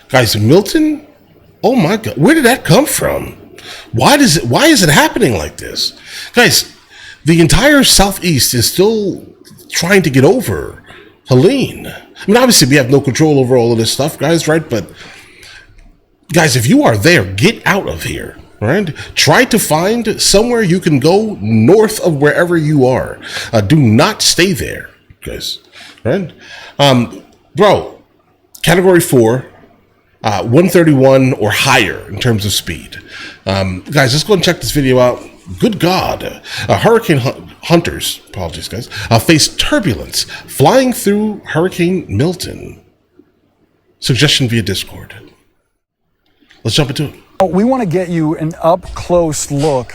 Guys, Milton, oh my God, where did that come from? Why is it happening like this? Guys, the entire Southeast is still trying to get over Helene. I mean, obviously we have no control over all of this stuff, guys, right? But guys, if you are there, get out of here, right? Try to find somewhere you can go north of wherever you are. Do not stay there, guys, right? Bro, category 4, 131 or higher in terms of speed. Guys, let's go and check this video out. Good God. Hurricane hunters, apologies guys, face turbulence flying through Hurricane Milton. Suggestion via Discord. Let's jump into it. We want to get you an up-close look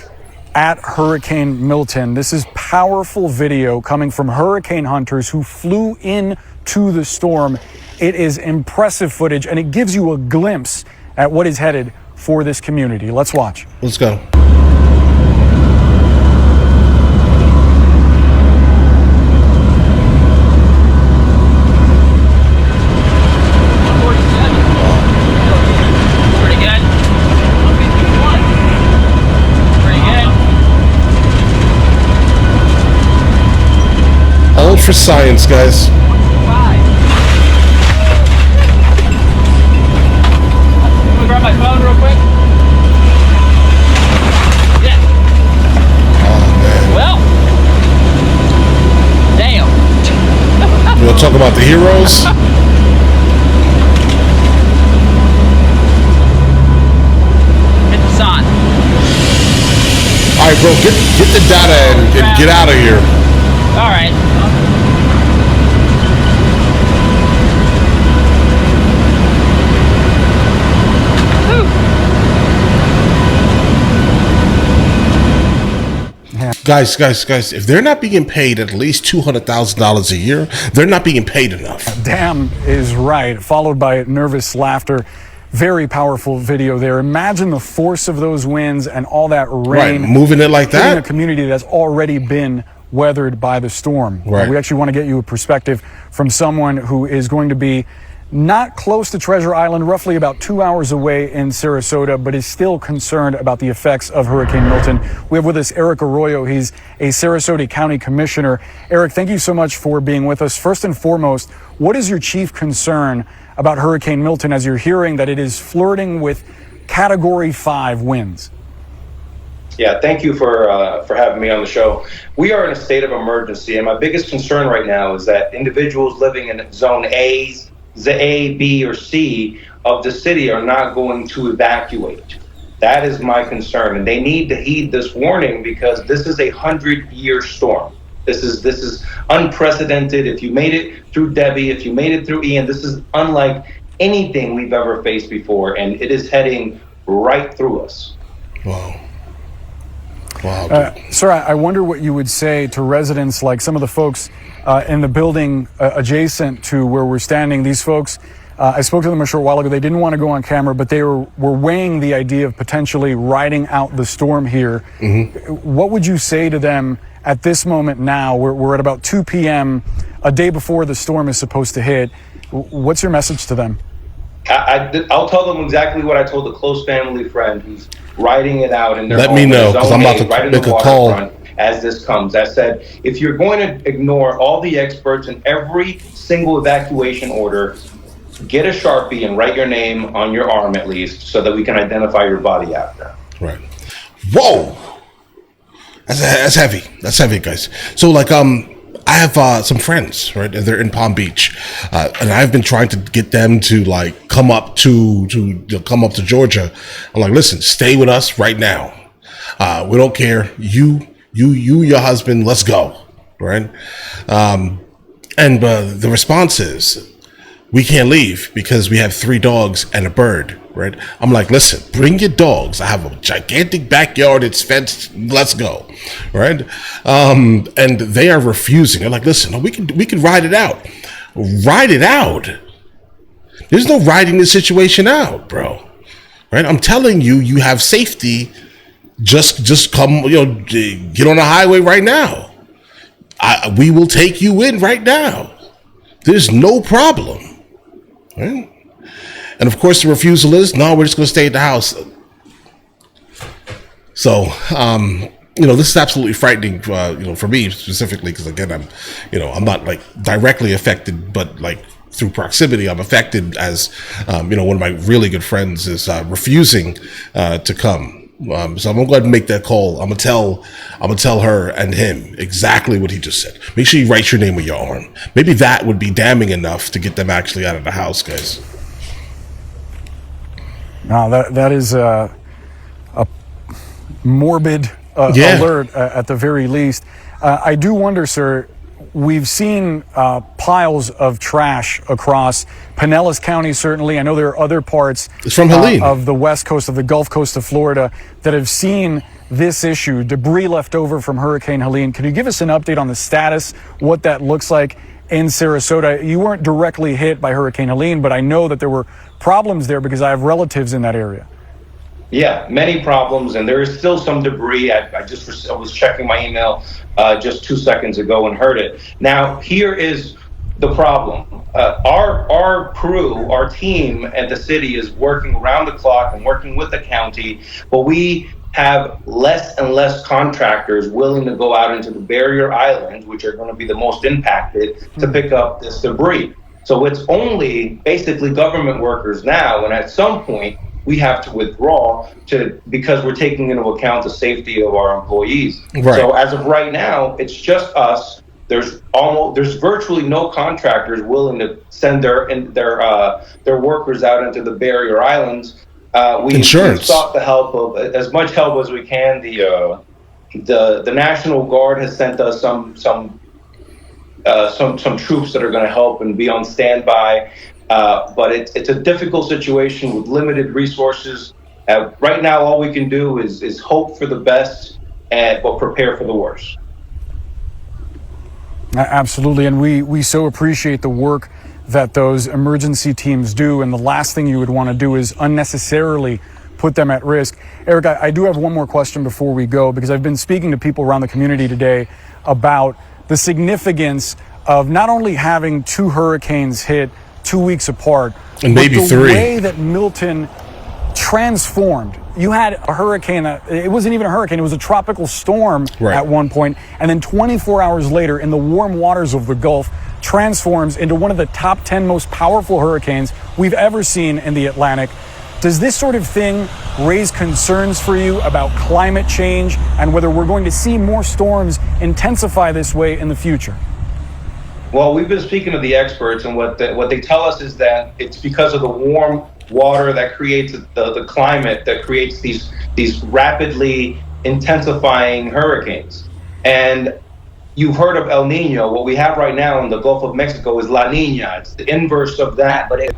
at Hurricane Milton. This is powerful video coming from hurricane hunters who flew into the storm. It is impressive footage, and it gives you a glimpse at what is headed for this community. Let's watch. Let's go. All for science, guys. Grab my phone real quick. Yeah. Oh, man. Well. Damn. You want to talk about the heroes? Hit the sun. All right, bro. Get the data and get out of here. All right. Guys, if they're not being paid at least $200,000 a year, they're not being paid enough. Damn is right, followed by nervous laughter. Very powerful video there. Imagine the force of those winds and all that rain. Right, moving it like that. In a community that's already been weathered by the storm. Right. We actually want to get you a perspective from someone who is going to be not close to Treasure Island, roughly about 2 hours away in Sarasota, but is still concerned about the effects of Hurricane Milton. We have with us Eric Arroyo. He's a Sarasota County Commissioner. Eric, thank you so much for being with us. First and foremost, what is your chief concern about Hurricane Milton as you're hearing that it is flirting with Category 5 winds? Yeah, thank you for having me on the show. We are in a state of emergency, and my biggest concern right now is that individuals living in Zone A, B, or C of the city are not going to evacuate. That is my concern, and they need to heed this warning because this is a 100-year storm. This is unprecedented. If you made it through Debbie, if you made it through Ian, this is unlike anything we've ever faced before, and it is heading right through us. Wow. Wow. Sir, I wonder what you would say to residents like some of the folks in the building adjacent to where we're standing. These folks, I spoke to them a short while ago. They didn't want to go on camera, but they were weighing the idea of potentially riding out the storm here. Mm-hmm. What would you say to them at this moment now? We're at about 2 p.m., a day before the storm is supposed to hit. What's your message to them? I'll tell them exactly what I told a close family friend who's riding it out in their Let me know, because I'm about to make a call. As this comes, I said, if you're going to ignore all the experts in every single evacuation order, get a Sharpie and write your name on your arm at least so that we can identify your body after. Right. Whoa! That's heavy. That's heavy, guys. So, like, I have some friends, right? And they're in Palm Beach, and I've been trying to get them to like come up to Georgia. I'm like, listen, stay with us right now. We don't care. You, your husband, let's go, right? And the response is, we can't leave because we have 3 dogs and a bird, right? I'm like, listen, bring your dogs. I have a gigantic backyard. It's fenced. Let's go, right? And they are refusing. They're like, listen, no, we can ride it out. Ride it out? There's no riding this situation out, bro. Right? I'm telling you, you have safety. Just come, get on the highway right now. We will take you in right now. There's no problem. Right? And of course, the refusal is, no, we're just going to stay at the house. So, this is absolutely frightening, for me specifically, because again, I'm not like directly affected, but like through proximity, I'm affected as, one of my really good friends is refusing to come. So I'm gonna go ahead and make that call. I'm gonna tell her and him exactly what he just said. Make sure you write your name on your arm. Maybe that would be damning enough to get them actually out of the house, guys. Now that is a morbid alert at the very least. I do wonder, sir. We've seen piles of trash across Pinellas County, certainly. I know there are other parts it's from Helene. Of the west coast of the Gulf Coast of Florida that have seen this issue, debris left over from Hurricane Helene. Can you give us an update on the status, what that looks like in Sarasota? You weren't directly hit by Hurricane Helene, but I know that there were problems there because I have relatives in that area. Yeah, many problems, and there is still some debris. I was checking my email just 2 seconds ago and heard it. Now, here is the problem. Our crew, our team at the city is working around the clock and working with the county, but we have less and less contractors willing to go out into the barrier islands, which are going to be the most impacted, to pick up this debris. So it's only basically government workers now, and at some point, we have to withdraw because we're taking into account the safety of our employees. Right. So as of right now, it's just us. There's virtually no contractors willing to send their workers out into the barrier islands. We've sought the help of as much help as we can. The National Guard has sent us some troops that are going to help and be on standby. But it's a difficult situation with limited resources. Right now, all we can do is hope for the best, but prepare for the worst. Absolutely, and we so appreciate the work that those emergency teams do, and the last thing you would want to do is unnecessarily put them at risk. Eric, I do have one more question before we go, because I've been speaking to people around the community today about the significance of not only having two hurricanes hit 2 weeks apart, and maybe but the three. way that Milton transformed. You had a hurricane that it wasn't even a hurricane, it was a tropical storm at one point, and then 24 hours later in the warm waters of the Gulf transforms into one of the top 10 most powerful hurricanes we've ever seen in the Atlantic. Does this sort of thing raise concerns for you about climate change and whether we're going to see more storms intensify this way in the future? Well, we've been speaking to the experts, and what they tell us is that it's because of the warm water that creates the climate that creates these rapidly intensifying hurricanes. And you've heard of El Nino. What we have right now in the Gulf of Mexico is La Nina. It's the inverse of that, but it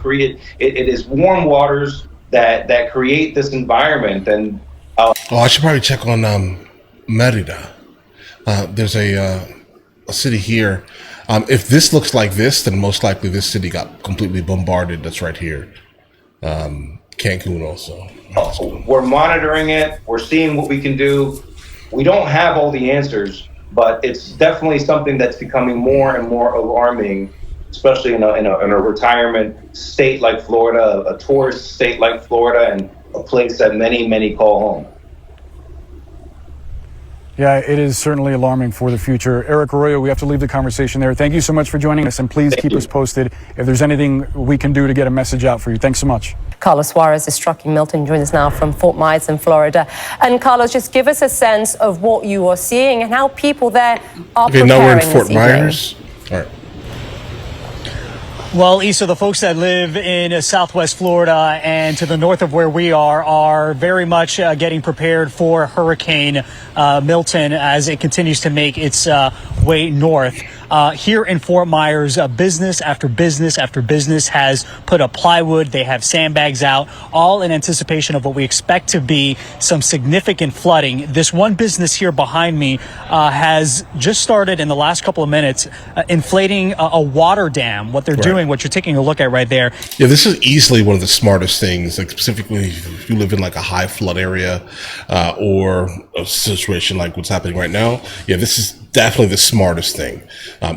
is warm waters that create this environment. And I should probably check on Merida. There's a city here. If this looks like this, then most likely this city got completely bombarded. That's right here. Cancun also. We're monitoring it. We're seeing what we can do. We don't have all the answers, but it's definitely something that's becoming more and more alarming, especially in a retirement state like Florida, a tourist state like Florida, and a place that many call home. Yeah, it is certainly alarming for the future. Eric Arroyo, we have to leave the conversation there. Thank you so much for joining us, and please keep us posted if there's anything we can do to get a message out for you. Thanks so much. Carlos Suarez is struck in Milton, joins us now from Fort Myers in Florida. And Carlos, just give us a sense of what you are seeing and how people there are preparing. Now we're in Fort Myers. All right. Well, Issa, the folks that live in Southwest Florida and to the north of where we are very much getting prepared for Hurricane Milton as it continues to make its way north. Here in Fort Myers, business after business after business has put up plywood. They have sandbags out, all in anticipation of what we expect to be some significant flooding. This one business here behind me has just started in the last couple of minutes inflating a water dam. What they're doing, what you're taking a look at right there. Yeah, this is easily one of the smartest things, like specifically if you live in like a high flood area or a situation like what's happening right now. Yeah, this is definitely the smartest thing.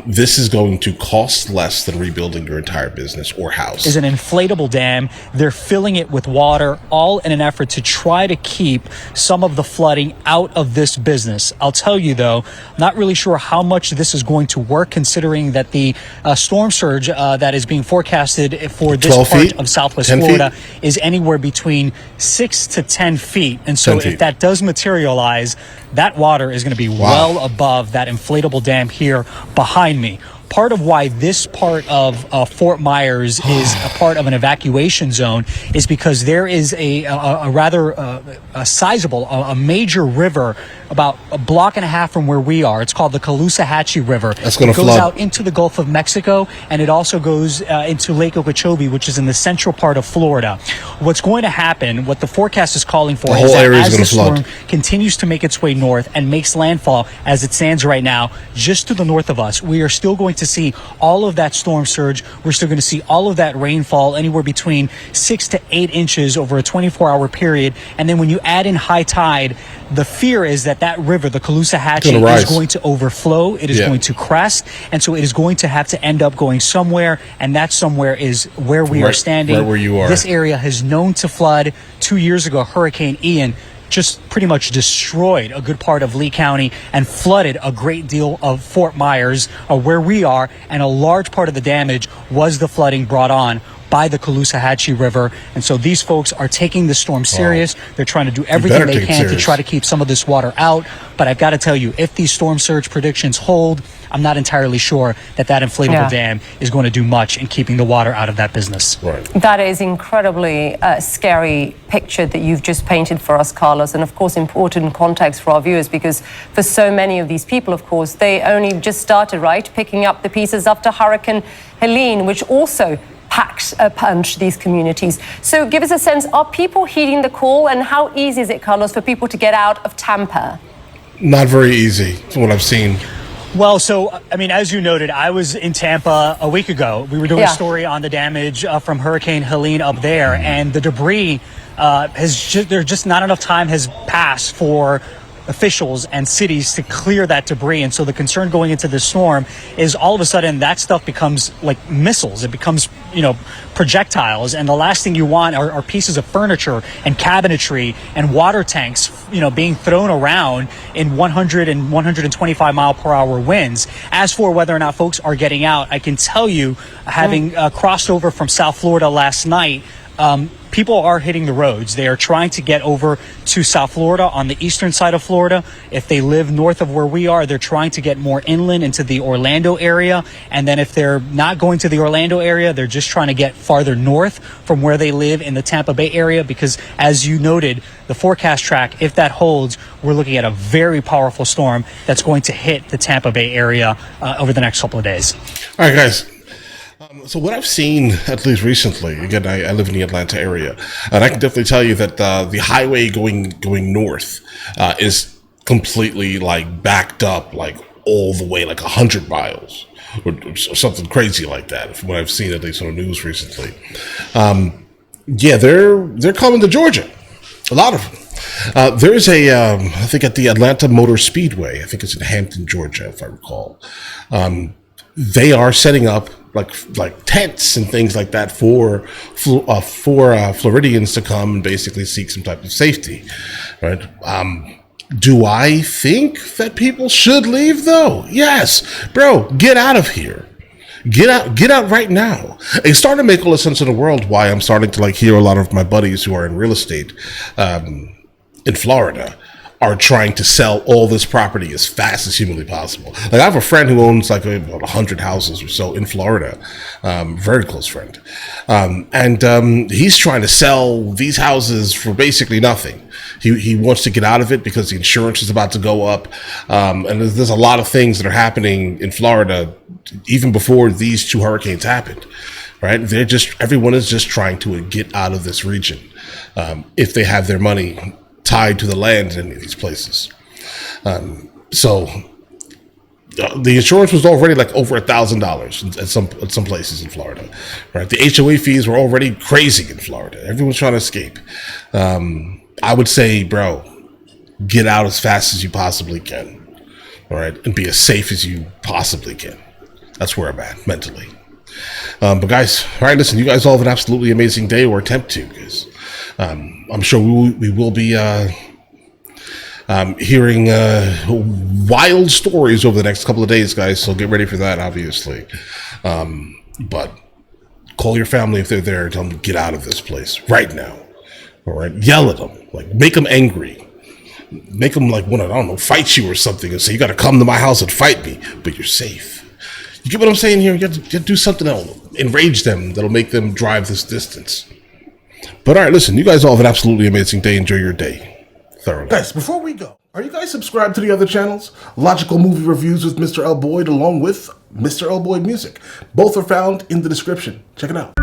This is going to cost less than rebuilding your entire business or house. Is an inflatable dam. They're filling it with water, all in an effort to try to keep some of the flooding out of this business. I'll tell you though, not really sure how much this is going to work, considering that the storm surge that is being forecasted for this part feet? of Southwest 10 Florida feet? is anywhere between 6 to 10 feet. And so 10 feet. if that does materialize, that water is going to be well above that inflatable dam here behind me. Part of why this part of Fort Myers is a part of an evacuation zone is because there is a rather sizable, a major river about a block and a half from where we are. It's called the Caloosahatchee River. That's going to flood. It goes out into the Gulf of Mexico, and it also goes into Lake Okeechobee, which is in the central part of Florida. What's going to happen, what the forecast is calling for, is that as the storm continues to make its way north and makes landfall as it stands right now, just to the north of us, we are still going to see all of that storm surge. We're still going to see all of that rainfall, anywhere between 6 to 8 inches over a 24-hour period. And then when you add in high tide, the fear is that that river, the Caloosahatchee, is going to overflow. It is going to crest. And so it is going to have to end up going somewhere. And that somewhere is where we are standing. Right where you are. This area has known to flood. 2 years ago, Hurricane Ian just pretty much destroyed a good part of Lee County and flooded a great deal of Fort Myers, where we are, and a large part of the damage was the flooding brought on by the Caloosahatchee River. And so these folks are taking the storm serious. They're trying to do everything they can to try to keep some of this water out. But I've got to tell you, if these storm surge predictions hold, I'm not entirely sure that inflatable dam is going to do much in keeping the water out of that business. Right. That is incredibly scary picture that you've just painted for us, Carlos, and of course important context for our viewers, because for so many of these people, of course, they only just started, right, picking up the pieces after Hurricane Helene, which also packed a punch these communities. So give us a sense, are people heeding the call, and how easy is it, Carlos, for people to get out of Tampa? Not very easy, from what I've seen. Well, so, I mean, as you noted, I was in Tampa a week ago. We were doing a story on the damage from Hurricane Helene up there, and the debris there's just not enough time has passed for officials and cities to clear that debris. And so the concern going into this storm is all of a sudden that stuff becomes like missiles. It becomes, projectiles. And the last thing you want are pieces of furniture and cabinetry and water tanks, being thrown around in 100 and 125 mile per hour winds. As for whether or not folks are getting out, I can tell you, having crossed over from South Florida last night, people are hitting the roads. They are trying to get over to South Florida on the eastern side of Florida. If they live north of where we are, they're trying to get more inland into the Orlando area. And then if they're not going to the Orlando area, they're just trying to get farther north from where they live in the Tampa Bay area. Because as you noted, the forecast track, if that holds, we're looking at a very powerful storm that's going to hit the Tampa Bay area over the next couple of days. All right, guys. So what I've seen, at least recently, again, I live in the Atlanta area, and I can definitely tell you that the highway going north is completely backed up, all the way, 100 miles or something crazy like that. From what I've seen, at least on the news recently. They're coming to Georgia, a lot of them. There's I think at the Atlanta Motor Speedway, I think it's in Hampton, Georgia, if I recall. They are setting up like tents and things like that for Floridians to come and basically seek some type of safety, right? Do I think that people should leave though? Yes, bro, get out of here. Get out right now. It's starting to make all the sense in the world why I'm starting to hear a lot of my buddies who are in real estate in Florida are trying to sell all this property as fast as humanly possible. I have a friend who owns about 100 houses or so in Florida, very close friend. And he's trying to sell these houses for basically nothing. He wants to get out of it because the insurance is about to go up. And there's a lot of things that are happening in Florida even before these two hurricanes happened, right? Everyone is just trying to get out of this region if they have their money tied to the land in any of these places. So the insurance was already over $1,000 at some places in Florida, right? The HOA fees were already crazy in Florida. Everyone's trying to escape. I would say, bro, get out as fast as you possibly can. all right, and be as safe as you possibly can. That's where I'm at mentally. But guys, all right, listen, you guys all have an absolutely amazing day, or attempt to, because I'm sure we will be hearing wild stories over the next couple of days, guys, so get ready for that, obviously. But call your family if they're there, tell them to get out of this place right now, all right? Yell at them, like, make them angry. Make them, like, want to, I don't know, fight you or something, and say, you got to come to my house and fight me, but you're safe. You get what I'm saying here? You have to do something that'll enrage them, that'll make them drive this distance. But all right, listen, you guys all have an absolutely amazing day. Enjoy your day thoroughly. Guys, before we go, are you guys subscribed to the other channels? Logical Movie Reviews with Mr. L. Boyd, along with Mr. L. Boyd Music. Both are found in the description. Check it out.